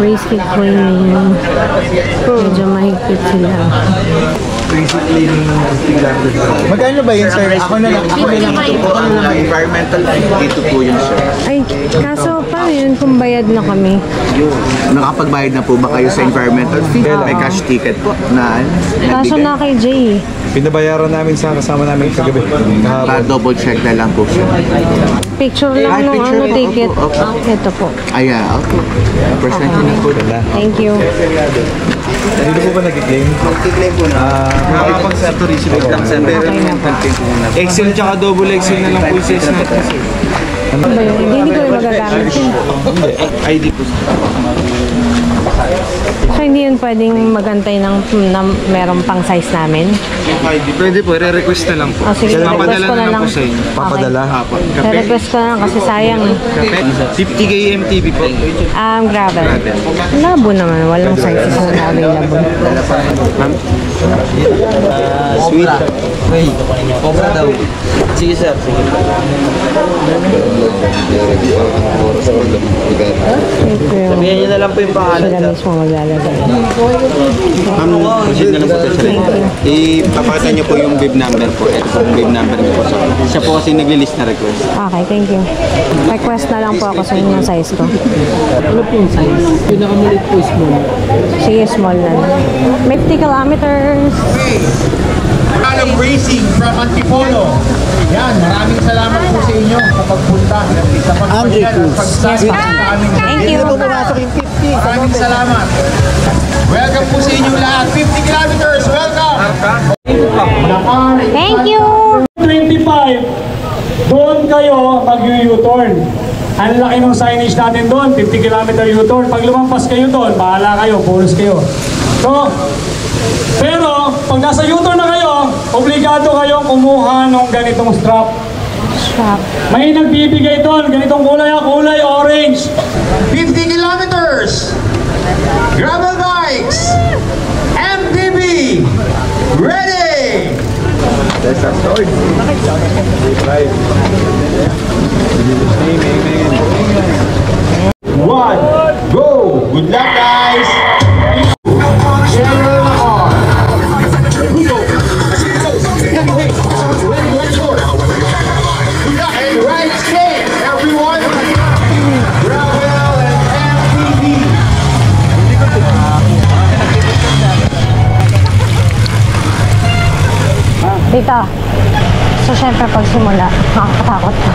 bracelet cleaning. Medyo mahigpit sila. Basic cleaning ng 50 Magkano ba yun, sir? Ako na lang. Environmental dito po yun, sir. Ay, kaso paano yun kung bayad na kami? Nakapagbayad na po ba kayo sa environmental fee? May cash ticket po na Kaso na kay Jay. Pinabayaran namin sa kasama namin kagabi. Double check na lang po siya. Picture lang ng ano ticket. Ito po. Ayan, okay. Present na po. Thank you. Dito po ba nag-claim? Mag-claim po na. Nakapag sa tourism lang sa Excel tsaka double Excel na lang po yung size natin. Ano ba yun? Hindi ko yung magagamit yun. ID po. So hindi yun pwedeng magantay ng merong pang size namin? ID. Pwede po, re-request na lang po. Oh, sige, request ko na lang. Po sa inyo. Papadala? Re-request ko na lang kasi sayang. 50K MTV po. Gravel. Labo naman. Walang sizes na available. Sweet. Cobra daw. Sige sir. Sabihan niyo na lang po yung pangalan. Sila mismo maglalagay. Proceed na lang po sir. Ipapakita niyo po yung bib number po. Ito po yung bib number niyo po. Siya po kasi nag-list na request. Okay, thank you. Request na lang po ako sa inyong size ko. Ano po yung size? Pinakamulit po small. Sige, small na lang. 50 kilometers. Alam Racing from Antipolo. Yan, maraming salamat po sa inyo sa pagpunta, sa pagpahinga at pagsasama sa aming Thank you. Maraming salamat. Welcome po sa inyo lahat. 50 kilometers, welcome! Thank you! 25, doon kayo mag-U-turn. Ang laki ng signage natin doon, 50 km U-turn. Pag lumampas kayo doon, bahala kayo, bonus kayo. So, pero pag nasa U-turn na kayo, obligado kayong kumuha ng ganitong strap. May nagbibigay doon, ganitong kulay orange. 50 kilometers! Gravel bikes! MTB! Ready! That's our sword. One, go! Good luck, guys! Right stance, everyone! Gravel and MTB! Dito. So, syempre, pag simula, makakatakot ka.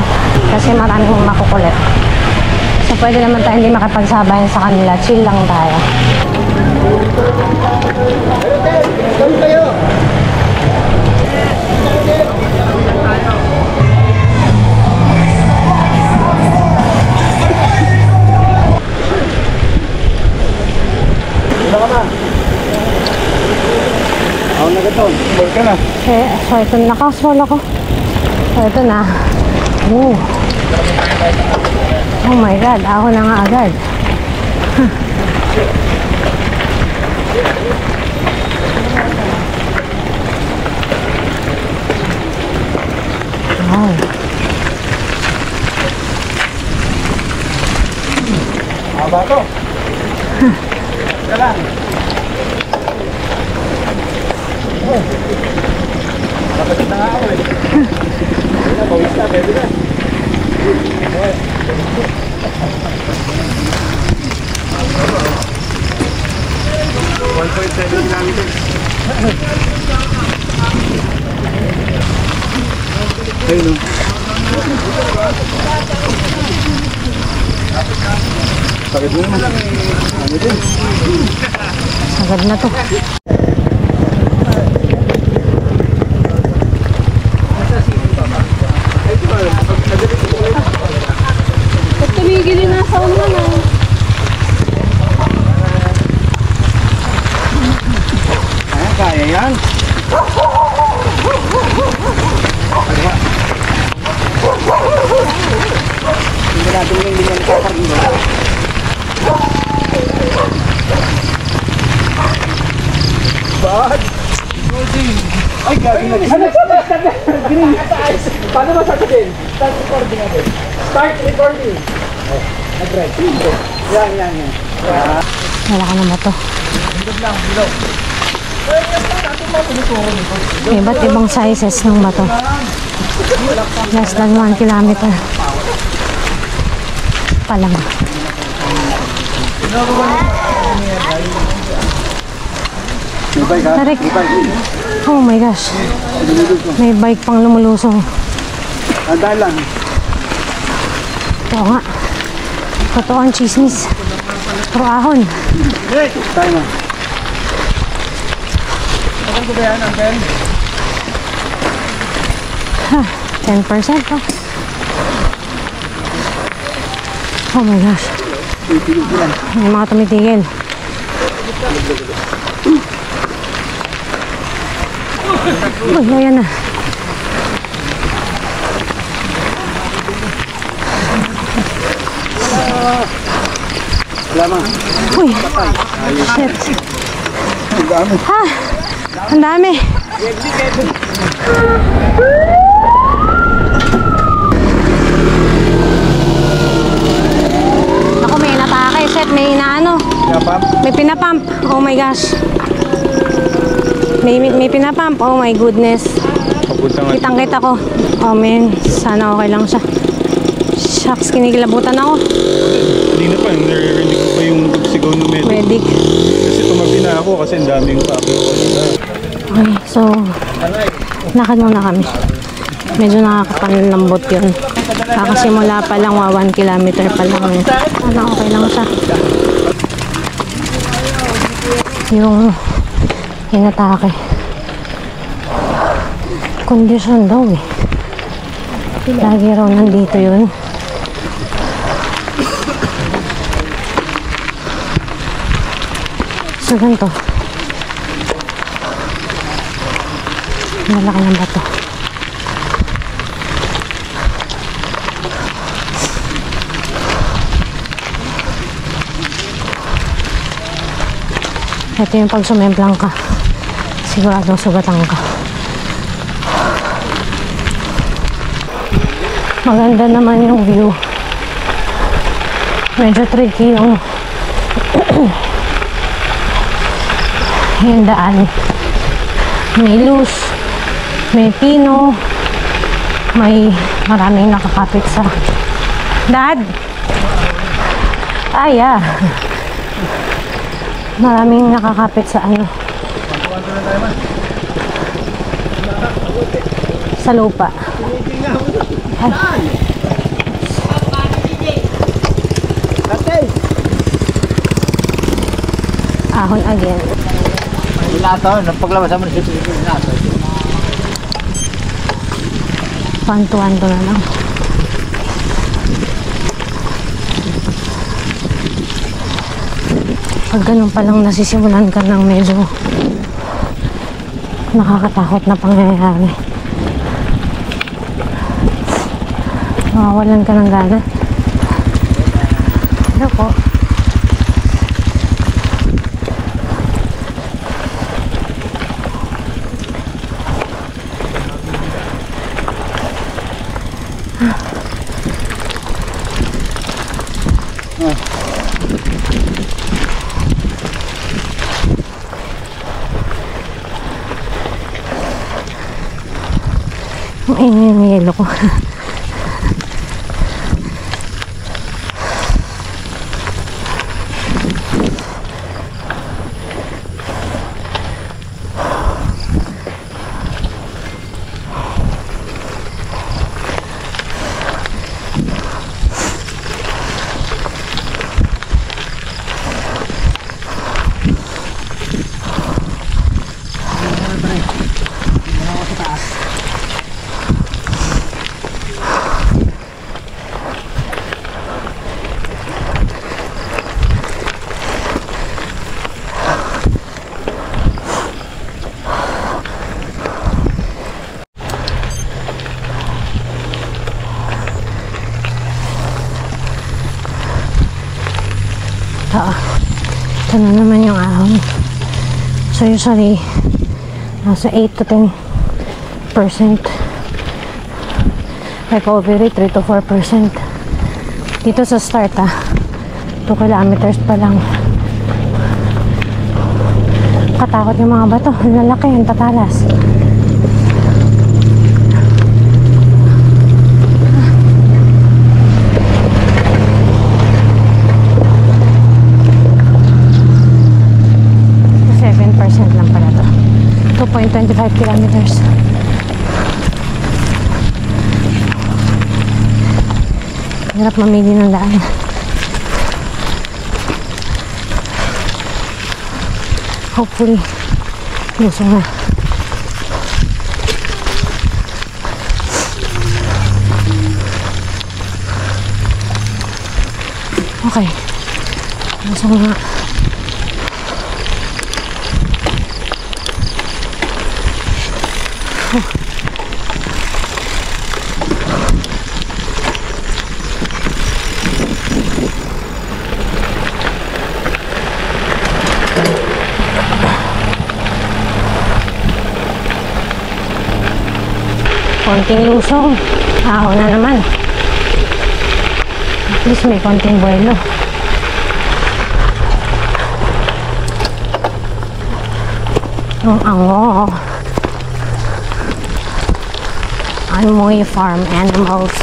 Kasi maraming makukulit. So, pwede naman tayo hindi makipagsabayan sa kanila. Chill lang tayo. So, ito nakaswal ako. So, ito na. Oh my God, ako na nga agad. Wow. Haba to. Kalang. Kapatid na nga ako eh. Pawis na, pwede na. Sakit mo naman. Ano din? Agad na to. Ba't tumigil yung nasa una na? Ayan, kaya yan. Hindi natin yung ganyan kakariwa. Bad! Ay, gagawin natin. Paano ba sasabihin? Start recording natin. Start recording. Nag-ready. Yan. Wala ka na ba to? Iba't ibang sizes ng bato. Less than 1 kilometer pa lang. Tarik. Oh my gosh. May bike pang lumulusong. Adalan. Oo nga. Totoo ang chismis. Puro ahon. Tama. 10% pa. Oh my gosh. May mga tumitigil. Uy, ayan na. Uy, shit. Ha, ang dami. Ako, may inatake. Shit, may inaano. May pinapump. Oh my gosh. May pinapump. Oh my goodness. Kitang-kita ko. Oh man, sana okay lang siya. Shucks, kinikilabutan ako. Hindi na pa, narinig ko pa yung sigaw ng medic. Medic. Kasi tumabi na ako kasi ang daming pako. Okay, so lakad muna kami. Medyo nakakapanlambot yun. Kakasimula pa lang, 1 kilometer pa lang. Sana okay lang siya. Yung inatake. Condition daw eh. Lagi raw nandito yun. So ganito. Malaki ng bato. Ito yung pag sumemplang ka. Sigurado sugatan ka. Maganda naman yung view. Medyo tricky yung yung daan. May loose, may pino, may maraming nakakapit sa dad. Ah, yeah. Maraming nakakapit sa ano, sa lupa. Ay. Ahon again. Lato, paglabas mo sa lato. Pantuan-to na lang. Pag ganun palang nasisimulan ka ng medyo nakakatakot na pangyayari. Mawawalan ka ng gana. Ano po? Ang ingay ng yelo ko. Ito na naman yung ahon. So usually nasa 8 to 10% recovery, 3 to 4%. Dito sa start 2 kilometers pa lang. Katakot yung mga bato. Ang lalaki, ang tatalas. Lang pala to. 2.25 kilometers. Hirap mamili ng daan. Hopefully, lusong na. Okay. Lusong na. Konting lusong. Ako na naman. At least may konting buwelo. Ang ango. Amoy farm animals.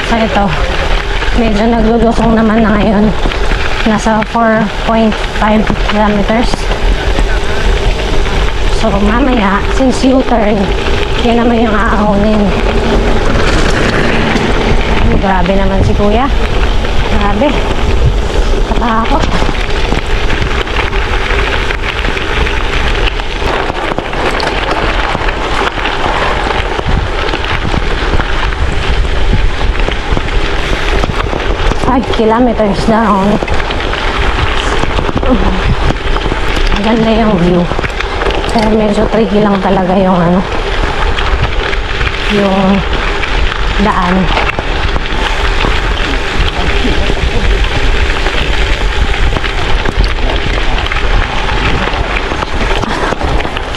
So ito, medyo naglulusong naman na ngayon. Nasa 4.5 kilometers. So mamaya, since U-turn, yun naman yung aahonin. Grabe naman si kuya. Grabe. Katakot. Kilometers down. Maganda yung view. Pero medyo tricky lang talaga yung ano, yung daan.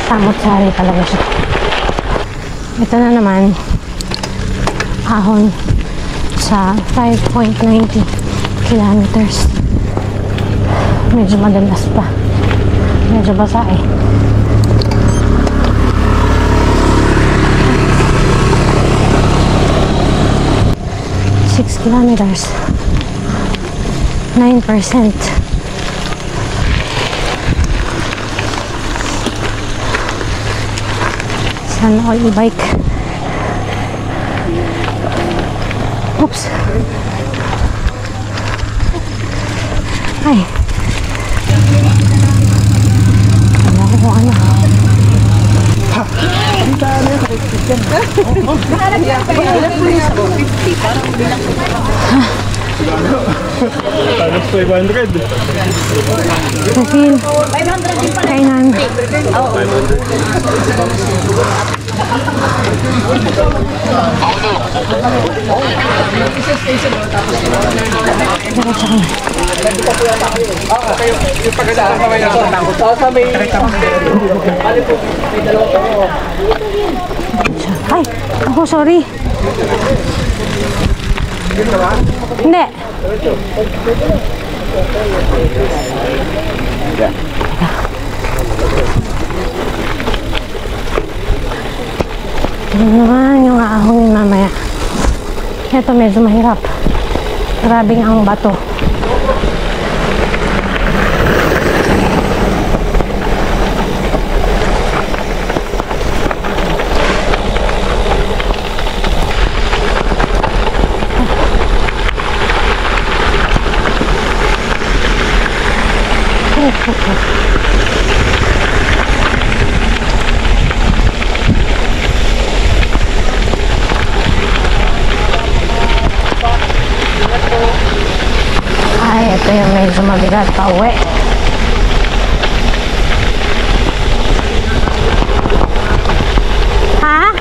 Samot-sari talaga siya. Ito na naman, ahon sa 5.90 kilometers. Medyo madalas pa. Medyo basa eh. Kilometers. 9%. Sana all e-bike. Oops. Ay. Wala ko kung ano. Talos 500. Refill. Kainan. Ay, ako sorry. Hindi. Ito naman yung aahongin mamaya. Ito medyo mahirap. Grabing ang bato. Ay, ito yung medyo mabigat pa uwi. Ha?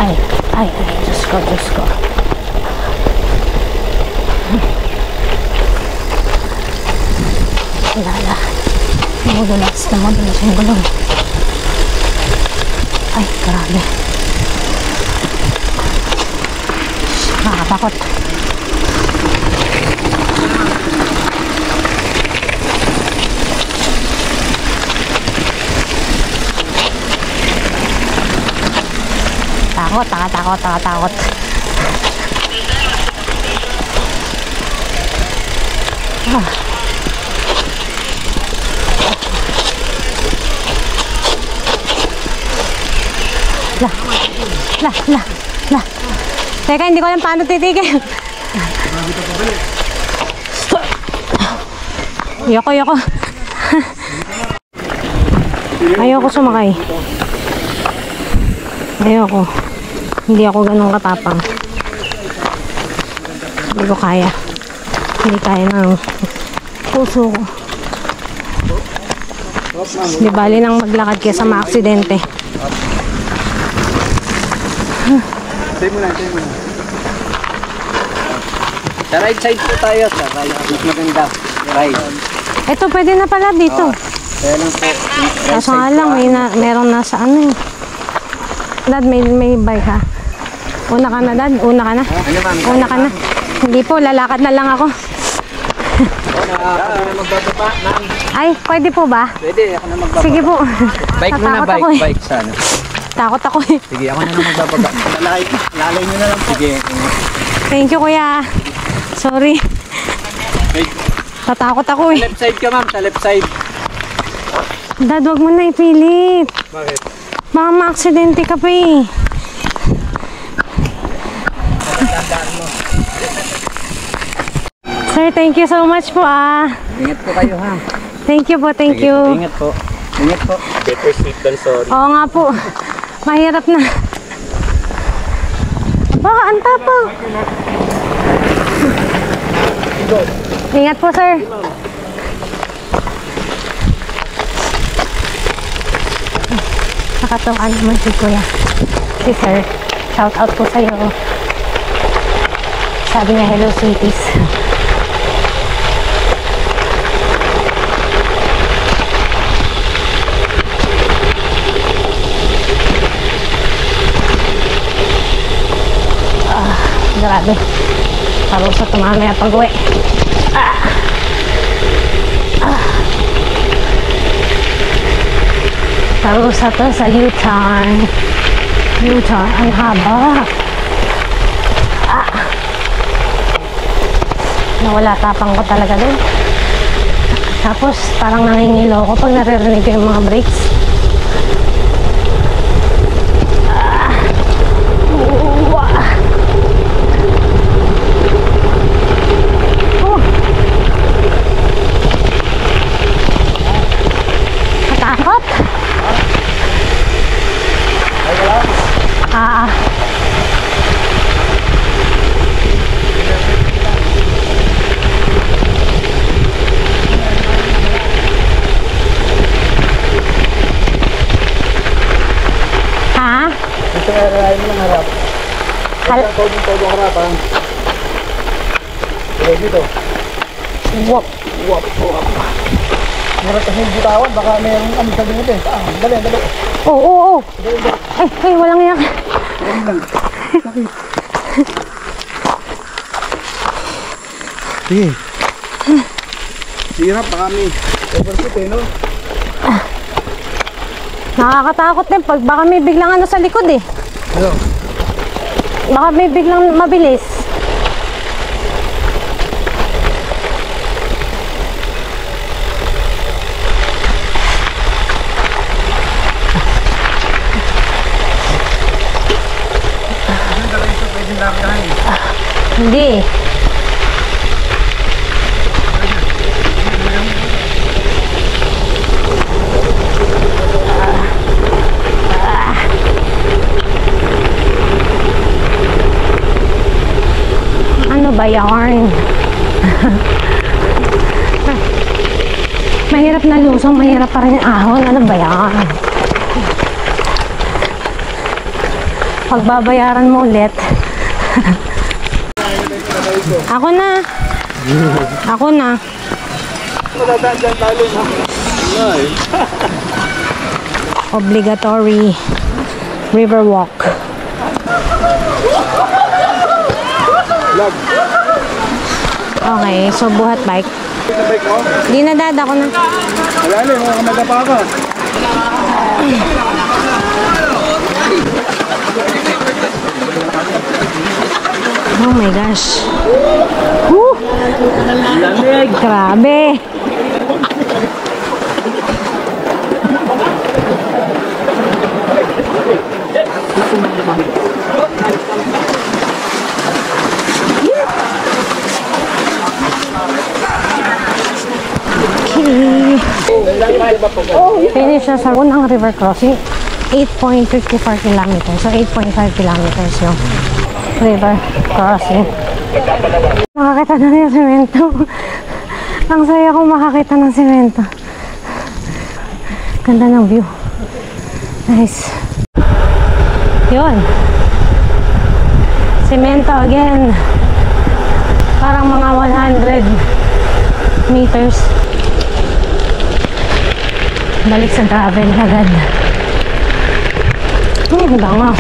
Ay, Diyos ko, Diyos ko. Lala. Madulas yung gulong. Ay, grabe. Nakakatakot. Takot. La. Teka, hindi ko alam paano titigil. Yoko. Ayoko sumakay. Ayoko. Hindi ako ganun katapang. Hindi ko kaya. Hindi kaya ng puso ko. Di bali nang maglakad kaysa ma-aksidente. Tayo muna. Sa right side po tayo. Sa right. Mas maganda. Right. Ito, pwede na pala dito. Kaya lang po. Kaso nga lang, meron nasa ano eh. Dad, may bike ha. Una ka na, Dad. Una ka na. Hindi po, lalakad na lang ako. Ay, pwede po ba? Pwede, ako na magbaba. Sige po. Bike mo na, Natakot ako eh. bike sana. Takot ako eh. Sige, ako na magbababa. Lalay nyo na lang po. Sige. Thank you, kuya. Sorry. Tatakot ako eh. Left side ka, ma'am. Sa left side. Dad, wag mo na ipilit. Bakit? Baka ma-aksidente ka pa eh. Sir, thank you so much po ah. Ingat po kayo, ha. Thank you po, thank Sige you. po, ingat po. Ingat po. Better safe than sorry. Oo nga po. Mahirap na. Baka ang tapang. Ingat po, sir. Nakatawa naman si kuya. Si sir. Shout out po sa'yo. Sabi niya, hello sweeties. Grabe. Parusa ito mamaya pag-uwi. Parusa to sa U-turn. U-turn. Ang haba. Nawala tapang ko talaga dun. Tapos parang nangingilo ko pag naririnig ko yung mga brakes. Takot. Gusto nga kakain mo ng harap. Todo harap, ha. Sige, dito. Wop. Meron kasi yung butawan, baka mayroong kami sa limit eh. Dali. Oo. Ay, walang yak. Sige. Hirap, baka may overshoot eh, no? Nakakatakot din pag baka may biglang ano sa likod eh. Ano? Baka may biglang mabilis. Hindi. Ano ba yarn? Mahirap na lusong, mahirap pa rin yung ahon. Ano ba yan? Pagbabayaran mo ulit. Ako na. Ako na. Obligatory river walk. Okay, so buhat bike. Di na dad, ako na. Wala na, yung madapa ka. Oh my gosh. Woo! Grabe. Finish na sa unang river crossing, 8.54 kilometers. So 8.5 kilometers yung river crossing. Makakita na yung semento. Ang saya kong makakita ng semento. Ganda ng view. Nice. Yun. Semento again. Parang mga 100 meters. Balik sa gravel agad. Bango.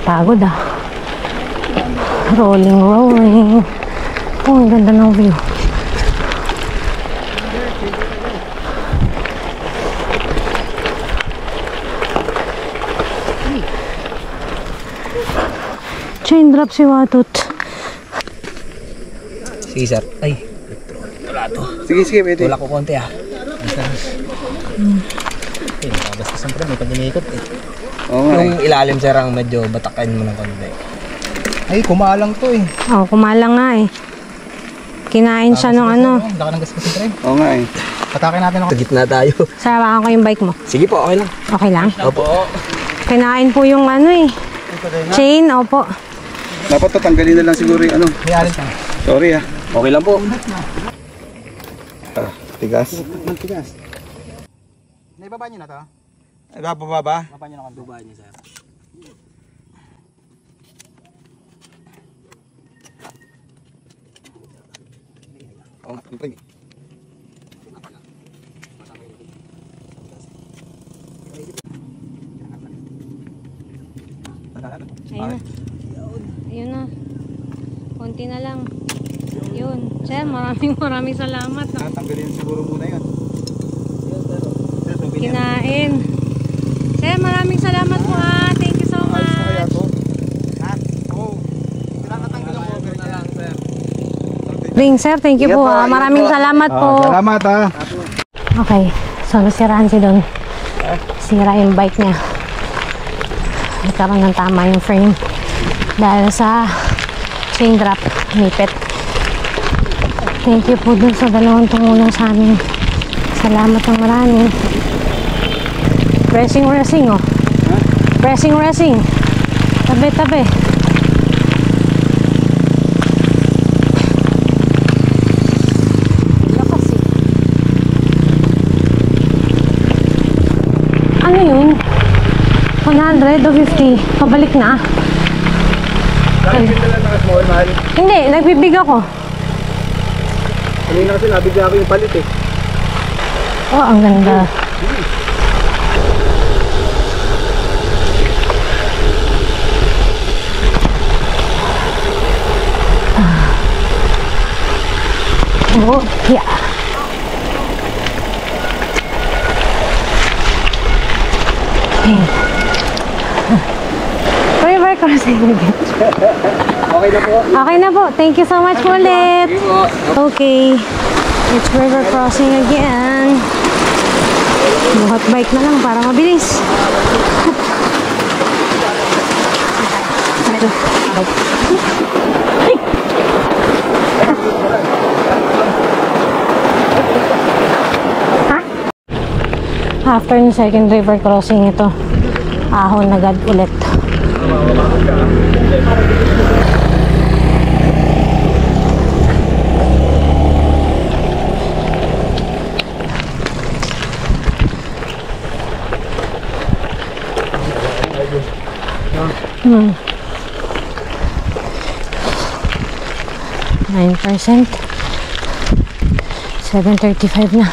Pagod ah. Rolling. Oh, ang ganda ng view. Chain drop si Watot. Sige sir. Ay. Wala to. Sige, pwede. Wala ko konti ah. Basta siyempre may pag-inikot eh. Oo nga. Yung ilalim sir ang medyo batakin mo ng konti. Ay, kumalang to eh. Oh, kumalang nga eh. Kinain siya nung ano. Laka ng gas kasi pre. Oo nga eh. Patakin natin ako. Sa gitna tayo. Sarawakan ko yung bike mo. Sige po, okay lang. Okay lang? Opo. Kinain po yung ano eh. Chain, opo. Dapat tatanggalin na lang siguro yung ano. May alin siya. Sorry ah. Okay lang po. Tigas. Tigas. Naibaba niyo na to? Ay, bababa? Baba niyo na kung baba niyo sir. Oh, pre. Ayun na. Ayun na. Konti na lang. Yun. Sir, maraming salamat. Tanggalin siguro muna yun. Kinain. Sir, maraming salamat po ha. Thank you so much. Ring, sir, thank you po ha. Maraming salamat po. Salamat ha. Okay. So, nasiraan si Don. Sira yung bike niya. Nagkaroon ng tama yung frame. Dahil sa chain drop, nipit. Thank you po dun sa dalawang tumulong sa amin. Salamat ng marami. Pressing oh. Pressing. Tabi. Lakas eh. Ano yun? 100 o 50? Pabalik na? Hindi, nagbibig ako. Kanina kasi nabigyan ako yung palit eh. Oh, ang ganda. Oh, yeah. River crossing again. Okay na po. Thank you so much ulit. Okay. It's river crossing again. Buhat bike na lang para mabilis. After ng second river crossing ito, ahon agad ulit. 9%. 7:35 na.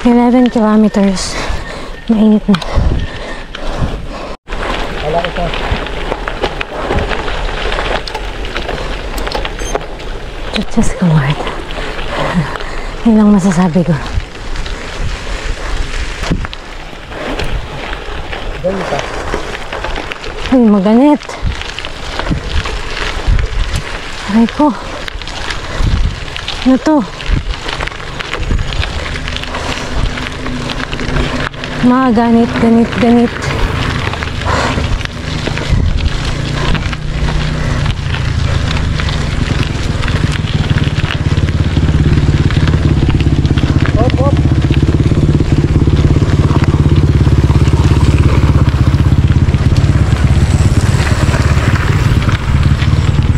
11 kilometers. Mainit na. Just go, Lord. Yun lang masasabi ko. Ay, maganit. Aray ko. Ano to? Mga ganit.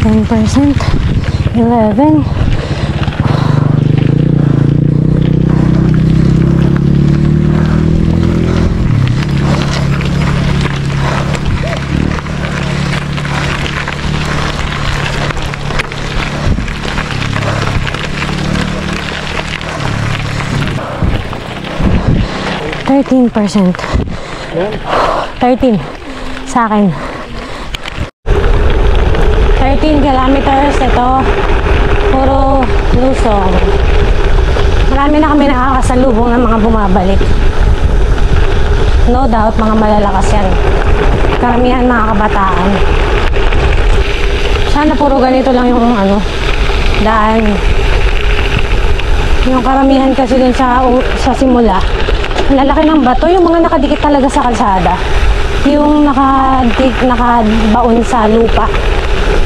10%, 11. %. 13 sa akin. 13 kilometers ito. Puro lusong. Marami na kami nakakasalubong ng mga bumabalik. No doubt mga malalakas yan. Karamihan mga kabataan. Sana puro ganito lang yung daan. Yung karamihan kasi dun sa simula, lalaki ng bato, yung mga nakadikit talaga sa kalsada. Yung nakabaon sa lupa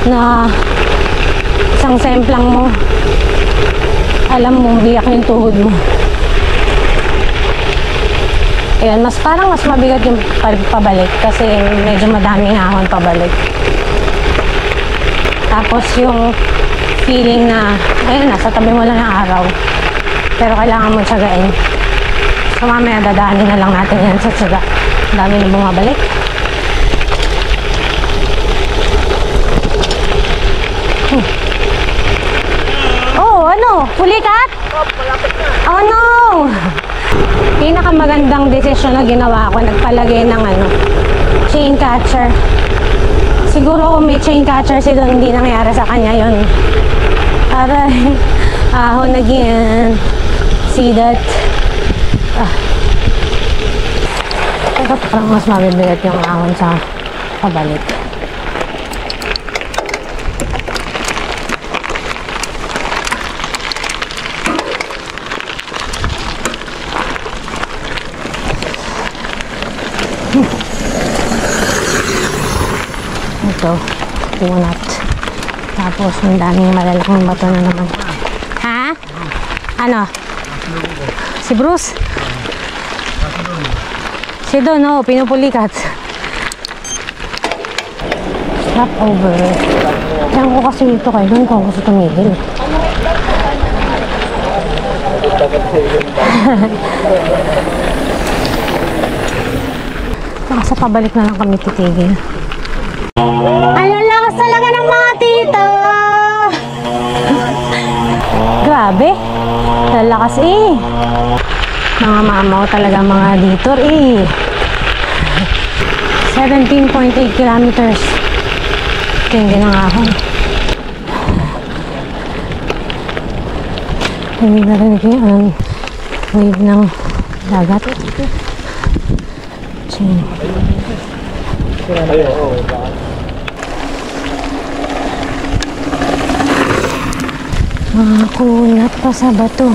na isang semplang mo, alam mong biyak yung tuhod mo. Ayan, parang mas mabigat yung pabalik kasi medyo madaming ahon pabalik. Tapos yung feeling na, ayun, nasa tabi mo lang ng araw, pero kailangan mo tsagain. So mamaya dadaanin na lang natin yan sa tsaga. Dami na bumabalik. Oh, ano? Pulikat? Oh no! Pinakamagandang desisyon na ginawa ko, nagpalagay ng chain catcher. Siguro kung may chain catcher si Don, hindi nangyari sa kanya yun. Aray, ahon again. See that? Ito parang mas mabibigat yung ahon sa pabalik. Ito, punat. Tapos ang daming malalaking bato na naman. Ha? Ano? Si Bruce? Si Don, oh, pinupulikat. Stop over. Kaya ko kasi ito kay Don kung gusto tumigil. Saka sa pabalik na lang kami titigil. Ang lakas talaga ng mga tito! Grabe! Lalakas eh! Mga mamaw talaga mga detour eh. 17.8 kilometers. Ito yung ginangahon. Hindi narinig yung wave ng dagat. Chain. Mga kunat pa sa bato.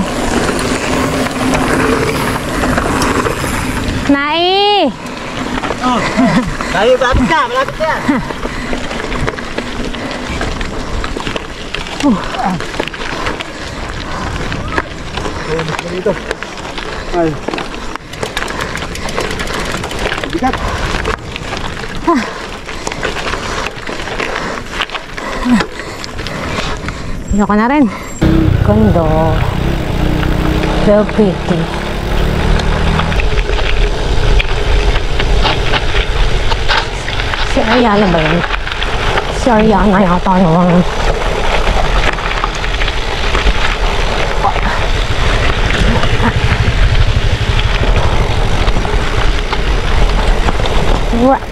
Nai! Oh, malapit ka, malapit ka. Dito. Ay. Bigat. Ano ka na rin? Condo. So pretty. Si Ariana ba yun? Si Ariana yata naman. What?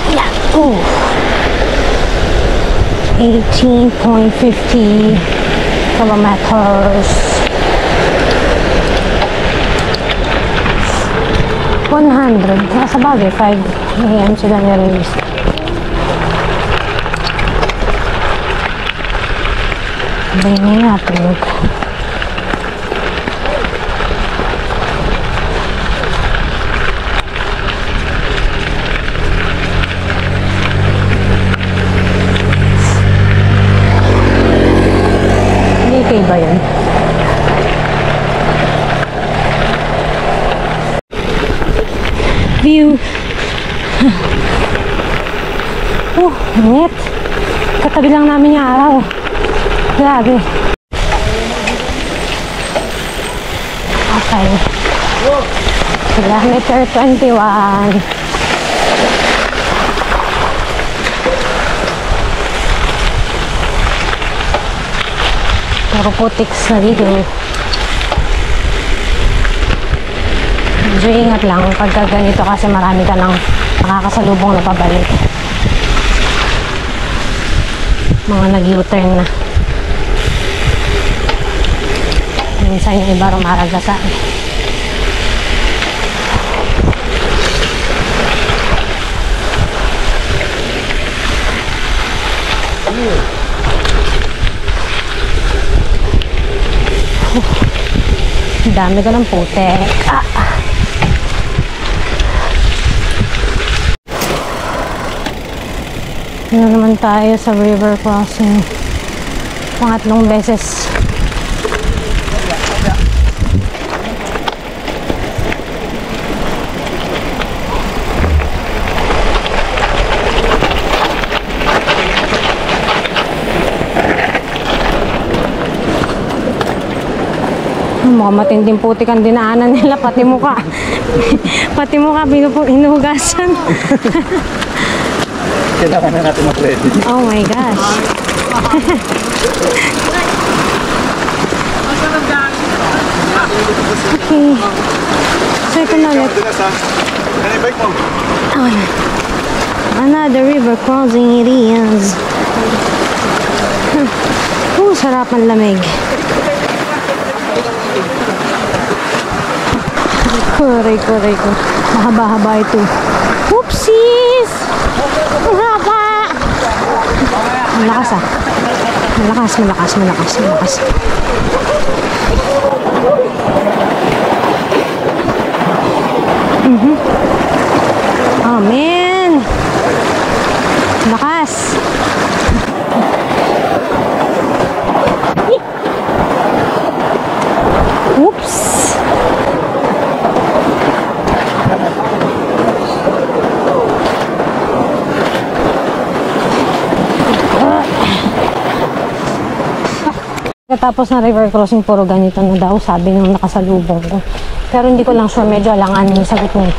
Yeah. Ooh. 18.50 kilometers. 100. Nasa bagay, 5 AM sila nirelease. Bringin natin. Okay ba yun? View. Oh, init. Katabi lang namin yung araw. Grabe. Okay. Kilometer 21. Puro putiks na dito. Medyo ingat lang pagka ganito kasi marami ka nang nakakasalubong na pabalik. Mga nag-U-turn na. Minsan yung iba rumaragasan. Dami ko ng putek. Ano naman tayo sa river crossing. Pangatlong beses. Mukhang matinding putik ang dinaanan nila, pati mukha. Pati mukha, hinuhugasan. Kailangan na natin mag-ready. Oh my gosh. Okay. So ito na ulit. Another river crossing it is. Sarap ang lamig. Kuray ko. Mahaba-haba ito. Oopsies! Ang haba! Malakas ah. Malakas. Oh man! Lakas! Oops! Tapos na river crossing, puro ganito na daw, sabi nung nakasalubong ko. Pero hindi ko lang sure, medyo alangan yung sagot niya.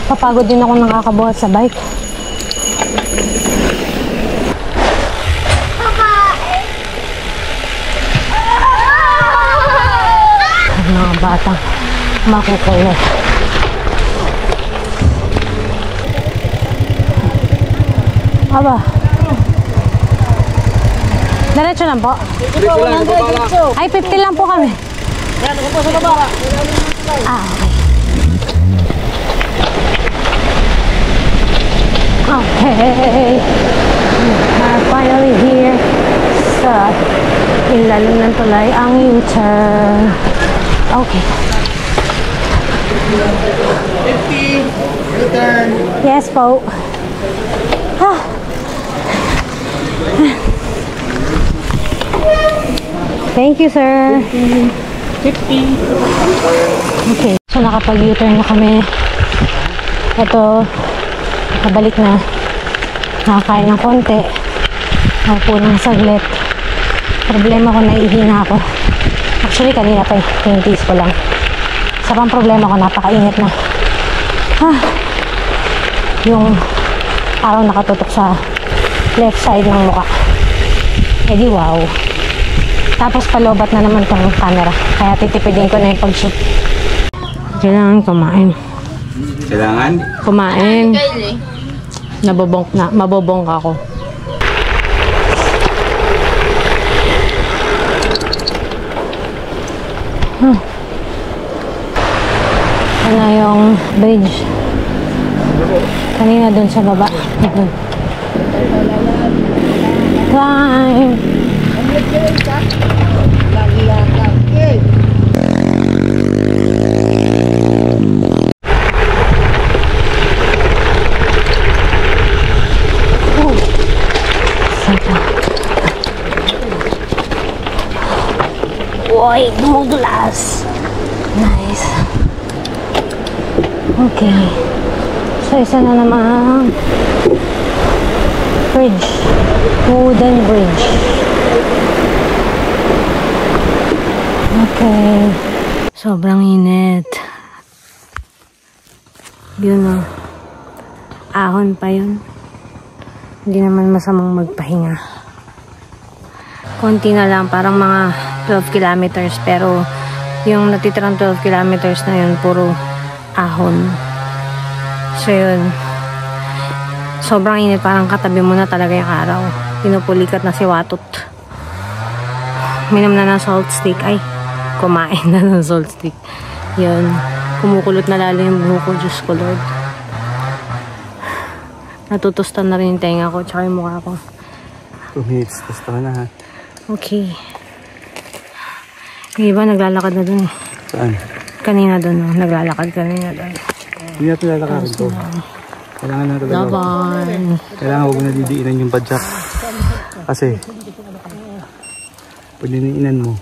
Papagod din ako nakakabuhat sa bike. Mga batang makukulit. Aba. Diretso lang po. Ay, 50 lang po kami. Okay. Finally here sa ilalim ng tulay ang U-turn. Okay. 50, U-turn. Yes po. Thank you, sir. 50. Okay. So nakapag-U-turn na kami. Ito, nakabalik na. Nakakain ng konti. Naupo ng saglit. Problema ko, naihina ako. Actually, kanina pa yung tiis ko lang. Isa pang problema ko, napakainit na. Yung araw nakatutok sa left side ng mukha. Eh di wow. Tapos palobat na naman tong camera. Kaya titipidin ko na yung pag-shoot. Kailangan kumain. Kailangan? Kumain. Mabobong ako. Ano yung bridge? Kanina dun sa baba. Climb! Uy, dumudulas! Nice. Okay. So, isa na naman bridge. Wooden bridge. Okay. Sobrang init. Yun o. Ahon pa yun. Hindi naman masamang magpahinga. Konti na lang. Parang mga 12 kilometers. Pero yung natitirang 12 kilometers na yun, puro ahon. So yun, sobrang init, parang katabi mo na talaga yung araw. Pinupulikat na si Watot. Minom na ng salt stick. Ay, kumain na ng salt stick. Yun, kumukulot na lalo yung buho ko. Diyos ko Lord. Natutustan na rin yung tenga ko tsaka yung mukha ko. 2 minutes, gusto ka na ha. Okay. Yung iba naglalakad na dun. Saan? Kanina dun, no? Naglalakad kanina dun. Hindi natin lalakarin to. Kailangan na talaga. Laban. Kailangan huwag na didiinan yung padjak. Kasi, pag diniinan mo,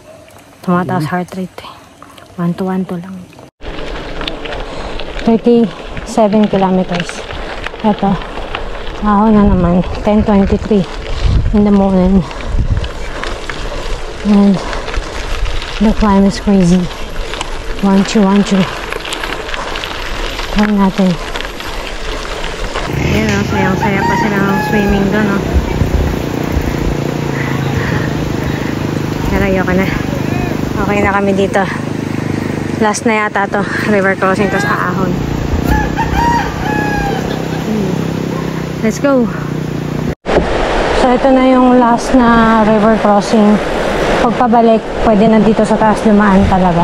tumataas heart rate. 1 to 1 to lang. 37 kilometers. Ito. Ako na naman. 10:23 in the morning. And the climb is crazy. 1-2. Try natin. Ayan o, sayang-saya pa sila ng swimming doon o. Pero ayoko na. Okay na kami dito. Last na yata to. River crossing to sa ahon. Let's go! So ito na yung last na river crossing. Pagpabalik, pwede na dito sa taas dumaan talaga.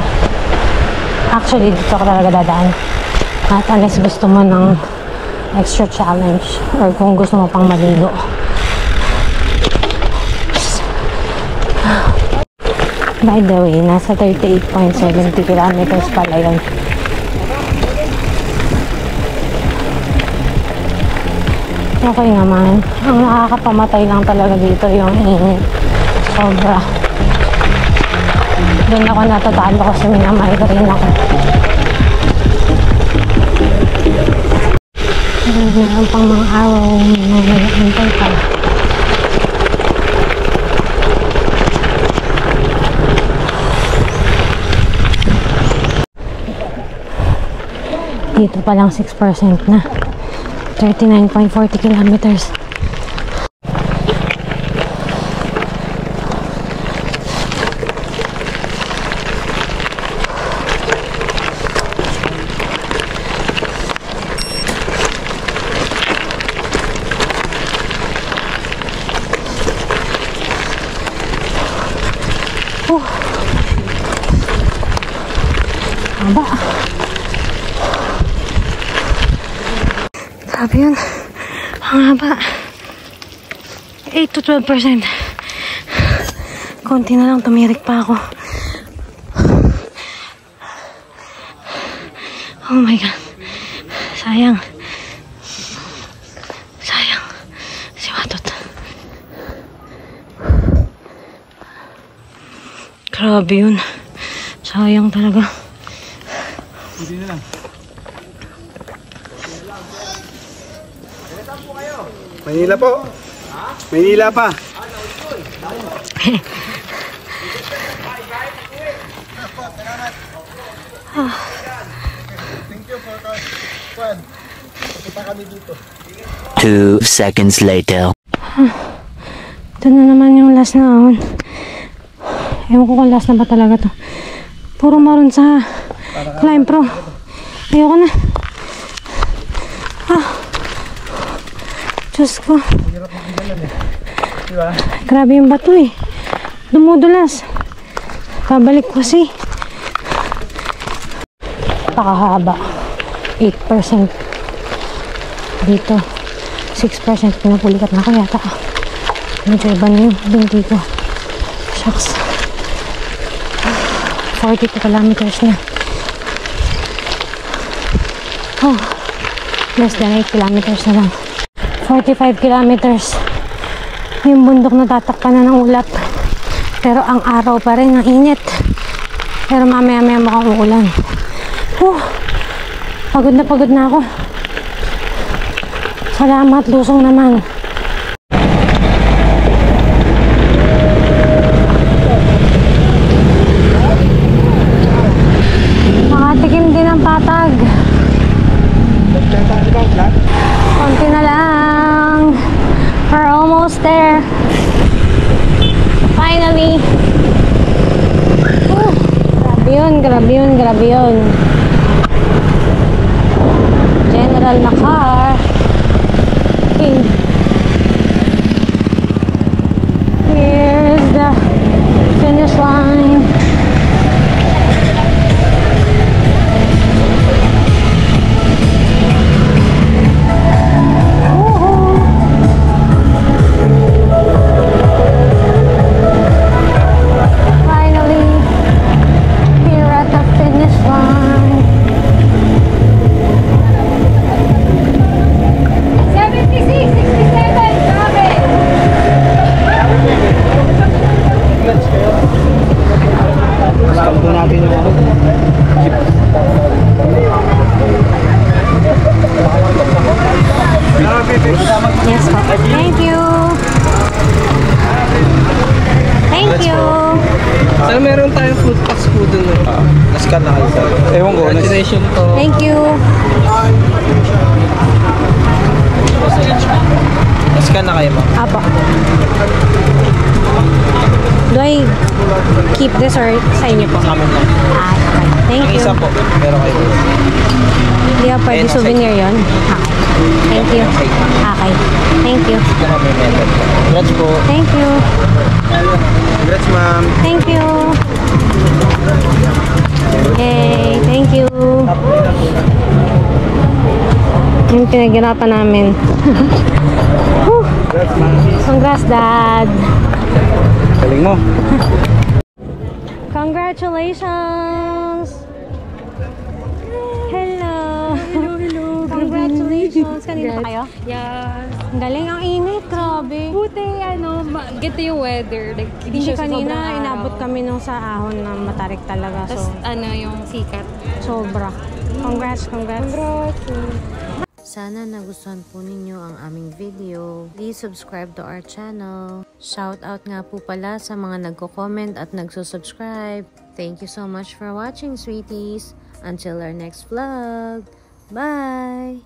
Actually, dito ka talaga dadaan. At unless gusto mo ng extra challenge or kung gusto mo pang maligo. By the way, nasa 38.70 kilometers pala yun. Okay naman. Ang nakakapamatay lang talaga dito yung init. Sobra. Doon ako natatalo kasi minamigraine ako. Meron pang mga araw na nag-antay pa. Dito pa lang 6% na. 39.40 kilometers. Haba. Sabi yun. Ang haba. 8 to 12%. Konti na lang, tumirik pa ako. Oh my God. Sayang. Sayang. Si Watot. Grabe yun. Sayang talaga. Hindi na lang. Manila po. Manila pa. Thank you for Juan. Kita kami dito. 2 seconds later. Ito na naman yung last na ahon. Ewan ko kung last na ba talaga to. Puro maroon sa Climb Pro. Ayoko na. Diyos ko. Grabe yung bato eh. Dumudulas. Babalik ko kasi. Pakahaba. 8% dito. 6% pinapulikat na ko yata. Medyo iba na yung binti ko. Shucks. 42 kilometers na. Oh, less than 8 kilometers na lang. 45 kilometers. Yung bundok na tatakpan na ng ulap. Pero ang araw pa rin, ang init. Pero mamaya-maya mukhang uulan. Pagod na ako. Salamat, lusong naman. Makatikim din ang patag. Konti na lang. We're almost there. Finally. Grabe yun. General na car. Okay. Here's the finish line. Yes, po. Thank you. Sir, meron tayong food packs po dun. Nascan na kayo, sir. Ewan ko. Congratulations po. Thank you. Nascan na kayo, ma'am. Apo. Do I keep this or sa inyo po? Sa amin lang. Okay. Thank you. Isa po, pero kayo. Hindi ba pwede souvenir yun? Thank you. Okay. Thank you. Congrats po. Thank you. Congrats, ma'am. Thank you. Yay. Thank you. Yung pinaghirapan namin. Congrats, Dad. Galing mo. Congratulations. Hello. Congratulations. Kanina pa kayo? Yes. Ang galing, ang init. Grabe. Buti, ganda yung weather. Like, Hindi siya kanina, sobrang araw. inabot kami nung sa ahon na matarik talaga. Tapos, So, yung sikat. sobra. Congrats. Sana nagustuhan po ninyo ang aming video. Please subscribe to our channel. Shout out nga po pala sa mga nagko-comment at nagsusubscribe. Thank you so much for watching, sweeties. Until our next vlog. Bye!